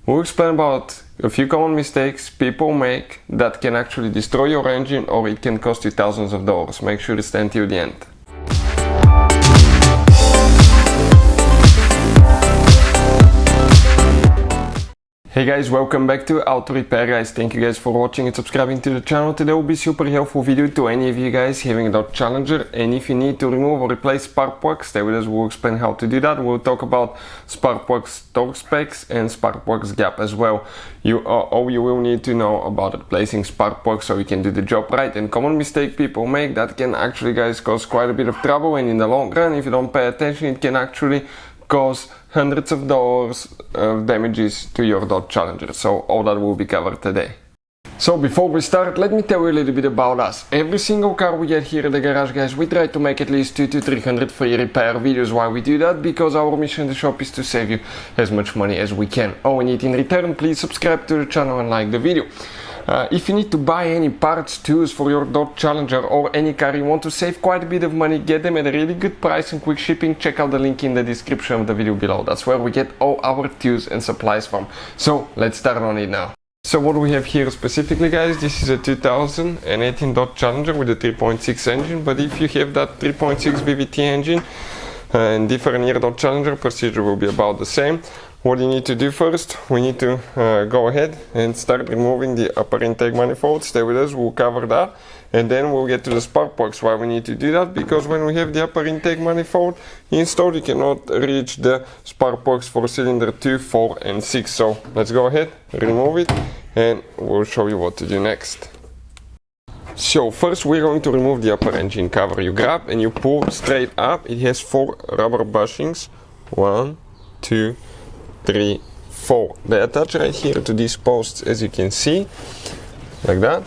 we'll explain about a few common mistakes people make that can actually destroy your engine, or it can cost you thousands of dollars. Make sure to stay until the end. Hey guys, welcome back to Auto Repair Guys. Thank you guys for watching and subscribing to the channel. Today will be super helpful video to any of you guys having a Dodge Challenger, and if you need to remove or replace spark plugs, stay with us. We'll explain how to do that. We'll talk about spark plugs torque specs and spark plugs gap as well. All you will need to know about replacing spark plugs so you can do the job right, and common mistake people make that can actually guys cause quite a bit of trouble, and in the long run, if you don't pay attention, it can actually cause hundreds of dollars of damages to your Dodge Challenger. So all that will be covered today. So before we start, let me tell you a little bit about us. Every single car we get here at the garage, guys, we try to make at least 200 to 300 free repair videos. Why we do that? Because our mission in the shop is to save you as much money as we can. All we need in return, please subscribe to the channel and like the video. If you need to buy any parts, tools for your Dodge Challenger or any car, you want to save quite a bit of money, get them at a really good price and quick shipping, check out the link in the description of the video below. That's where we get all our tools and supplies from. So let's start on it now. So what we have here specifically, guys, this is a 2018 Dodge Challenger with a 3.6 engine, but if you have that 3.6 VVT engine and different year Dodge Challenger, procedure will be about the same. What you need to do first, we need to go ahead and start removing the upper intake manifold. Stay with us, we'll cover that, and then we'll get to the spark plugs. Why we need to do that? Because when we have the upper intake manifold installed, you cannot reach the spark plugs for cylinder 2, 4 and 6. So let's go ahead, remove it, and we'll show you what to do next. So first we're going to remove the upper engine cover. You grab and you pull straight up. It has 4 rubber bushings. 1, 2, 3, 4. They attach right here to these posts, as you can see, like that,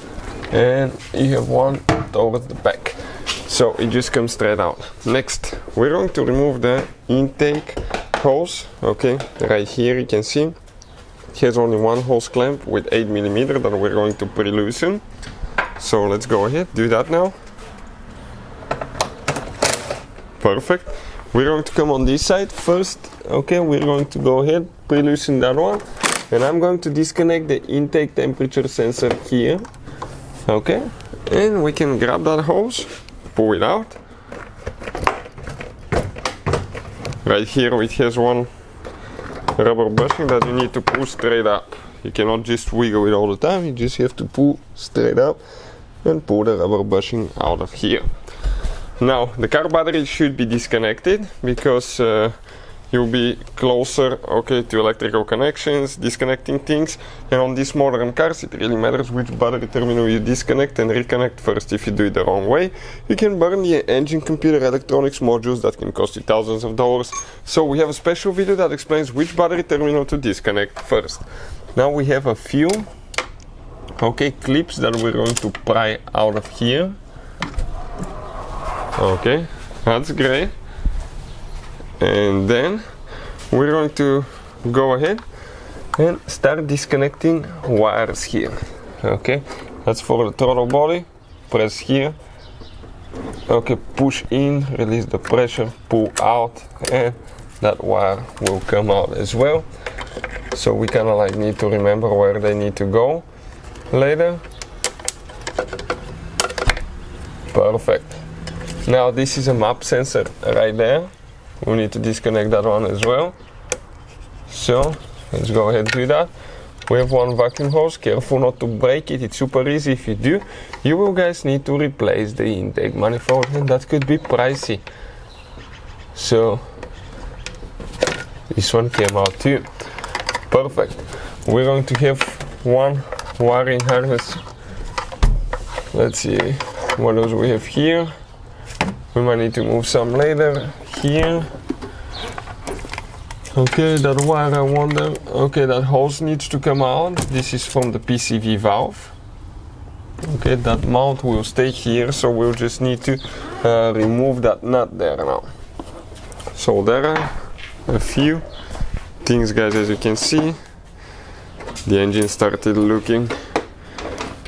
and you have one towards the back, so it just comes straight out. Next we're going to remove the intake hose. Okay, right here you can see it has only one hose clamp with 8mm that we're going to pre-loosen. So let's go ahead, do that now. Perfect. We're going to come on this side first. Okay, we're going to go ahead, pre-loosen that one, and I'm going to disconnect the intake temperature sensor here. Okay, and we can grab that hose, pull it out. Right here it has one rubber bushing that you need to pull straight up. You cannot just wiggle it all the time, you just have to pull straight up and pull the rubber bushing out of here. Now the car battery should be disconnected because you'll be closer, okay, to electrical connections, disconnecting things, and on these modern cars it really matters which battery terminal you disconnect and reconnect first. If you do it the wrong way, you can burn the engine, computer, electronics modules that can cost you thousands of dollars. So we have a special video that explains which battery terminal to disconnect first. Now we have a few, okay, clips that we're going to pry out of here. Okay, that's great. And then we're going to go ahead and start disconnecting wires here. Okay, that's for the throttle body. Press here. Okay, push in, release the pressure, pull out, and that wire will come out as well. So we kind of like need to remember where they need to go later. Perfect. Now this is a map sensor right there. We need to disconnect that one as well. So let's go ahead and do that. We have one vacuum hose. Careful not to break it. It's super easy. If you do, you will guys need to replace the intake manifold, and that could be pricey. So this one came out too. Perfect. We're going to have one wiring harness. Let's see what else we have here. We might need to move some later. Here. Okay, that wire, I wonder. Okay, that hose needs to come out. This is from the PCV valve. Okay, that mount will stay here, so we'll just need to remove that nut there now. So there are a few things, guys. As you can see, the engine started looking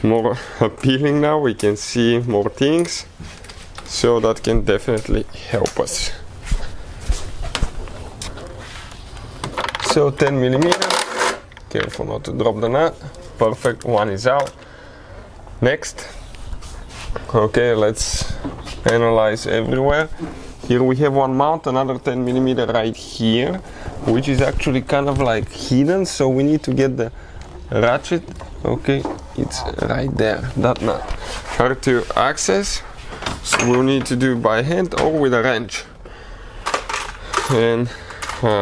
more appealing now. We can see more things, so that can definitely help us. So 10mm, Careful not to drop the nut. Perfect, one is out. Next. Okay, let's analyze everywhere. Here we have one mount, another 10mm right here, which is actually kind of like hidden, so we need to get the ratchet. Okay, it's right there, that nut. Hard to access, so we'll need to do by hand or with a wrench. And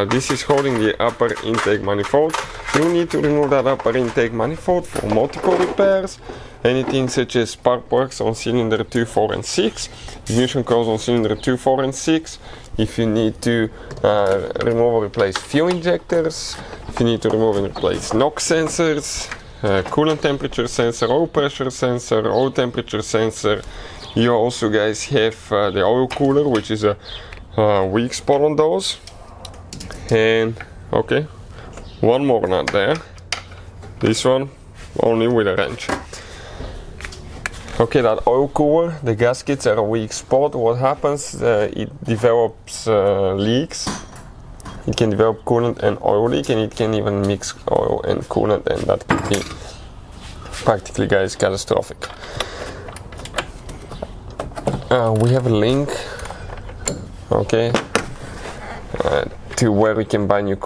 this is holding the upper intake manifold. You need to remove that upper intake manifold for multiple repairs. Anything such as spark plugs on cylinder 2, 4 and 6, ignition coils on cylinder 2, 4 and 6, if you need to remove or replace fuel injectors, if you need to remove and replace NOx sensors, coolant temperature sensor, oil pressure sensor, oil temperature sensor. You also guys have the oil cooler, which is a weak spot on those. And okay, one more nut there. This one only with a wrench. Okay, that oil cooler, the gaskets are a weak spot. What happens, it develops leaks. It can develop coolant and oil leak, and it can even mix oil and coolant, and that could be practically, guys, catastrophic. We have a link, okay, to where we can buy new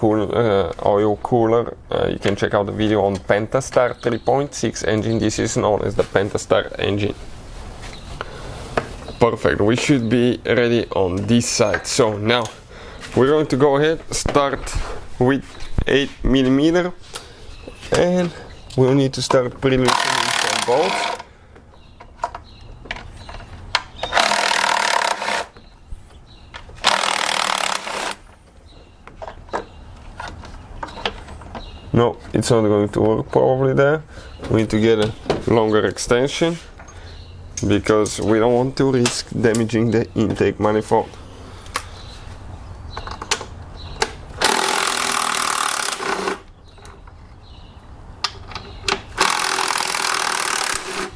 oil cooler. You can check out the video on Pentastar 3.6 engine. This is known as the Pentastar engine. Perfect, we should be ready on this side. So now we're going to go ahead, start with 8mm, and we'll need to start pre-loosening some bolts. No, it's not going to work probably there. We need to get a longer extension because we don't want to risk damaging the intake manifold.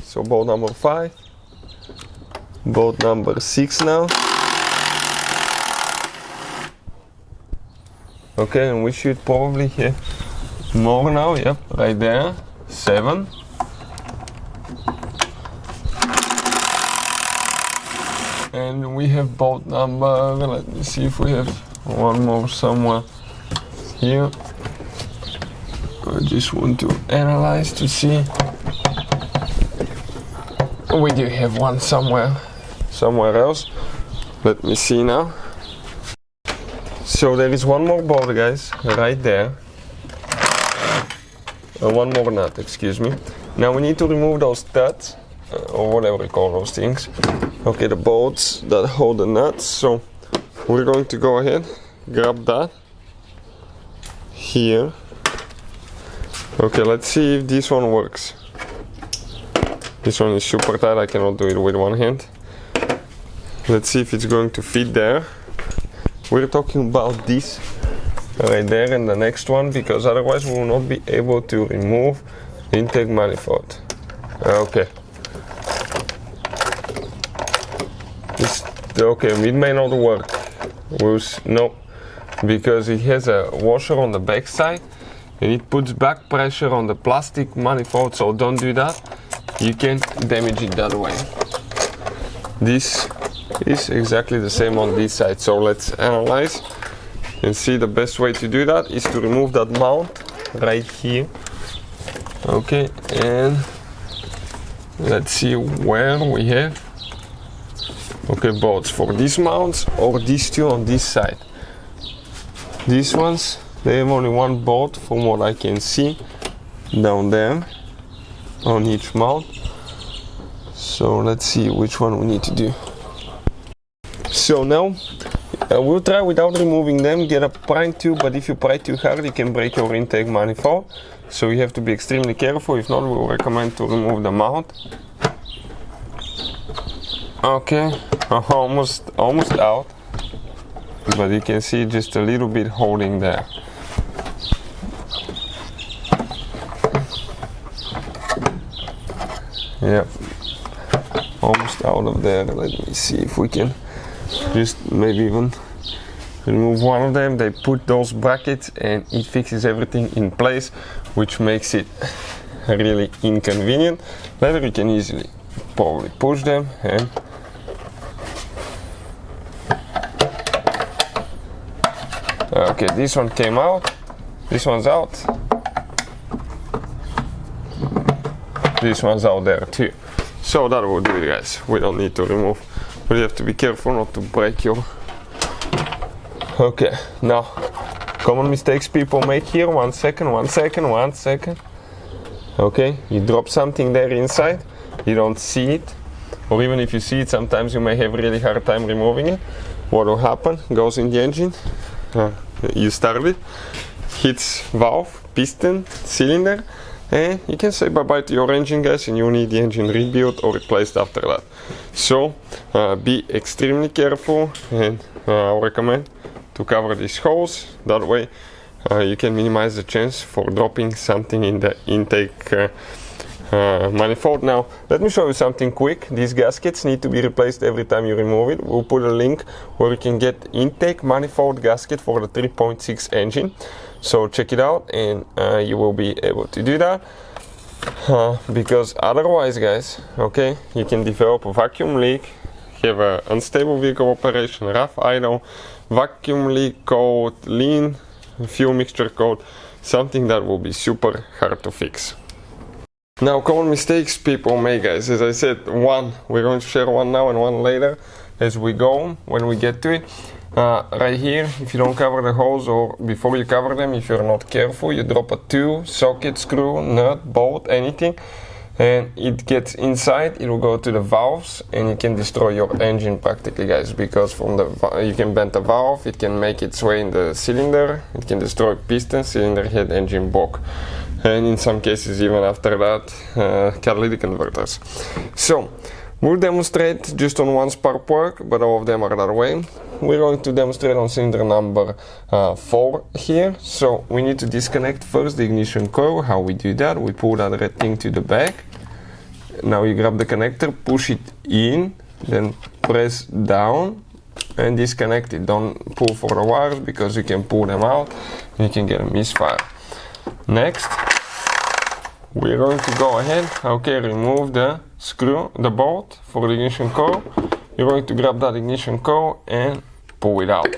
So bolt number 5, bolt number 6 now. Okay, and we should probably have more now, yep, right there, 7. And we have bolt number, let me see if we have one more somewhere here. I just want to analyze to see. We do have one somewhere else. Let me see now. So there is one more bolt, guys, right there. One more nut, excuse me. Now we need to remove those studs, or whatever we call those things. Okay, the bolts that hold the nuts. So we're going to go ahead, grab that here. Okay, let's see if this one works. This one is super tight, I cannot do it with one hand. Let's see if it's going to fit there. We're talking about this right there and the next one, because otherwise we will not be able to remove the intake manifold. Okay. Okay, it may not work. No, because it has a washer on the back side and it puts back pressure on the plastic manifold, so don't do that. You can damage it that way. This is exactly the same on this side, so let's analyze and see. The best way to do that is to remove that mount right here. Okay, and let's see where we have bolts for these mounts, or these two on this side. These ones, they have only one bolt from what I can see down there on each mount. So let's see which one we need to do. So now we'll try without removing them, get a prying tool, but if you pry too hard you can break your intake manifold, so you have to be extremely careful. If not, we'll recommend to remove the mount. Okay, almost out, but you can see just a little bit holding there. Yep, almost out of there. Let me see if we can just maybe even remove one of them, they put those brackets and it fixes everything in place, which makes it really inconvenient. Later you can easily probably push them and okay, this one came out, this one's out, this one's out there too. So that will do it, guys. We don't need to remove, but you have to be careful not to break your... Okay, now common mistakes people make here. 1 second, 1 second, 1 second. Okay, you drop something there inside, you don't see it, or even if you see it, sometimes you may have really hard time removing it. What will happen? Goes in the engine, you start it, hits valve, piston, cylinder, and you can say bye bye to your engine, guys, and you need the engine rebuilt or replaced after that. So be extremely careful, and I recommend to cover these holes. That way you can minimize the chance for dropping something in the intake manifold. Now let me show you something quick. These gaskets need to be replaced every time you remove it. We'll put a link where you can get intake manifold gasket for the 3.6 engine, so check it out and you will be able to do that, because otherwise, guys, okay, you can develop a vacuum leak, have an unstable vehicle operation, rough idle, vacuum leak code, lean fuel mixture code, something that will be super hard to fix. Now, common mistakes people make, guys, as I said, one, we're going to share one now and one later as we go, when we get to it. Right here, if you don't cover the holes, or before you cover them, if you're not careful, you drop a tool, socket, screw, nut, bolt, anything, and it gets inside, it will go to the valves and it can destroy your engine practically, guys, because from the you can bend the valve, it can make its way in the cylinder, it can destroy piston, cylinder head, engine block, and in some cases even after that catalytic converters. So we'll demonstrate just on one spark plug, but all of them are that way. We're going to demonstrate on cylinder number 4 here. So we need to disconnect first the ignition coil. How we do that? We pull that red thing to the back. Now you grab the connector, push it in, then press down and disconnect it. Don't pull for the wires because you can pull them out and you can get a misfire. Next, we're going to go ahead, okay, remove the screw, the bolt for the ignition coil. You're going to grab that ignition coil and pull it out.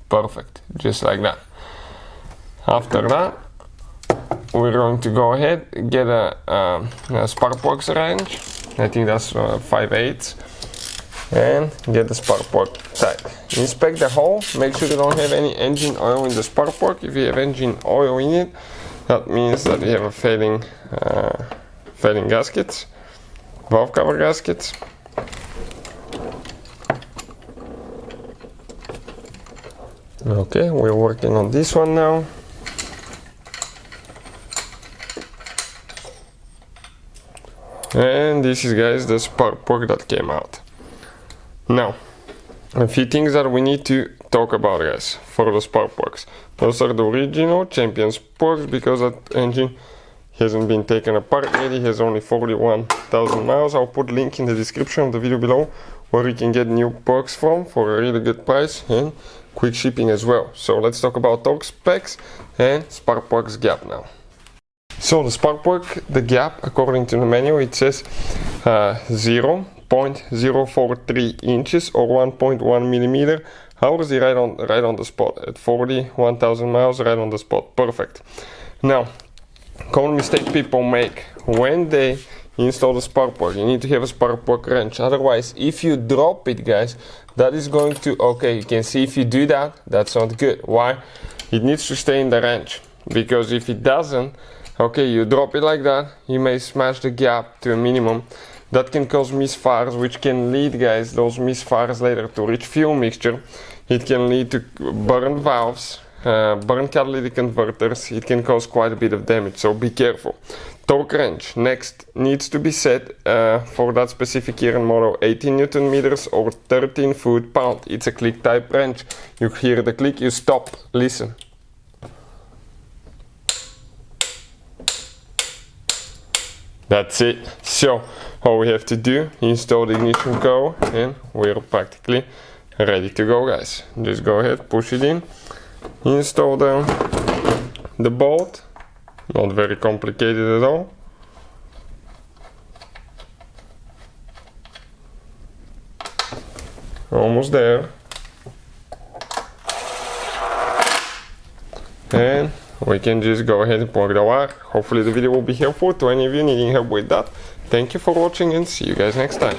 Perfect, just like that. After that, we're going to go ahead, get a spark plug wrench. I think that's 5/8, and get the spark plug tight. Inspect the hole, make sure you don't have any engine oil in the spark plug. If you have engine oil in it, that means that you have a failing gaskets, valve cover gaskets. Okay, we're working on this one now. And this is, guys, the spark plug that came out. Now, a few things that we need to talk about, guys, for the spark plugs. Those are the original Champion plugs, because that engine hasn't been taken apart yet. It has only 41,000 miles. I'll put a link in the description of the video below where you can get new plugs from for a really good price and quick shipping as well. So let's talk about torque specs and spark plugs gap now. So the spark plug, the gap, according to the manual, it says 0.043 inches or 1.1 millimeter. Ours is right on the spot at 41,000 miles, right on the spot. Perfect. Now, common mistake people make when they install the spark plug, you need to have a spark plug wrench. Otherwise, if you drop it, guys, that is going to, okay, you can see if you do that, that's not good. Why? It needs to stay in the wrench, because if it doesn't, okay, you drop it like that, you may smash the gap to a minimum. That can cause misfires, which can lead, guys, those misfires later to rich fuel mixture. It can lead to burned valves, burned catalytic converters. It can cause quite a bit of damage, so be careful. Torque wrench, next, needs to be set for that specific year and model 18 Newton meters or 13 foot-pound. It's a click type wrench. You hear the click, you stop, listen. That's it. So all we have to do, install the ignition coil, and we're practically ready to go, guys. Just go ahead, push it in, install the bolt. Not very complicated at all. Almost there. And we can just go ahead and plug the wire. Hopefully the video will be helpful to any of you needing help with that. Thank you for watching and see you guys next time.